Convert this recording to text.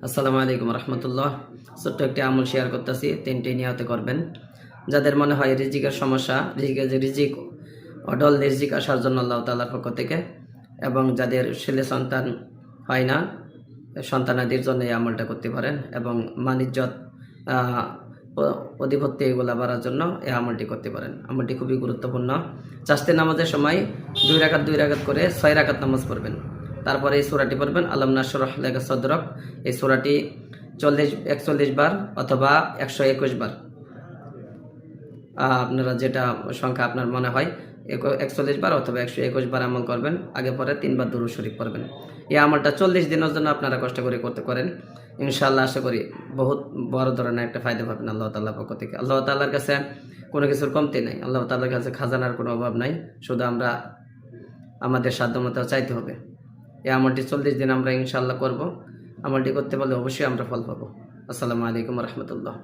আসসালামু আলাইকুম রহমতুল্লাহ। ছোট্ট একটি আমল শেয়ার করতেছি, তিনটি নিয়তে করবেন। যাদের মনে হয় রিজিকের সমস্যা, রিজিক অডল রিজিক আসার জন্য আল্লাহ তাআলার পক্ষ থেকে, এবং যাদের ছেলে সন্তান হয় না, সন্তানাদির জন্য এই আমলটা করতে পারেন। এবং মানিজ্যত অধিপত্য এগুলা বাড়ার জন্য এই আমলটি করতে পারেন। আমলটি খুবই গুরুত্বপূর্ণ। চাষতে নামাজের সময় 2 রাকাত করে 6 রাকাত নামাজ পড়বেন। তারপরে এই সূরাটি পড়বেন, আলাম নাশরাহ লাকা সদরক। এই সূরাটি 41 বার অথবা 121 বার, আপনারা যেটা সংখ্যা আপনার মনে হয়, 41 বার অথবা 121 বার আমল করবেন। আগে পরে 3 বার দুরূদ শরীফ পড়বেন। এই আমলটা 40 দিনের জন্য আপনারা কষ্ট করে করতে পারেন। ইনশাআল্লাহ আশা করি বহুত বড় ধরনের একটা ফায়দা পাবেন আল্লাহ তাআলার পক্ষ থেকে। আল্লাহ তাআলার কাছে কোনো কিছুর কমতি নাই, আল্লাহ তাআলার কাছে খাজানার কোনো অভাব নাই। শুধু আমরা আমাদের সাধ্যমতো চাইতে হবে। এই আমলটি 40 দিন আমরা ইনশাআল্লাহ করব। আমলটি করতে পারলে অবশ্যই আমরা ফল পাবো। আসসালামু আলাইকুম রহমতুল্লাহ।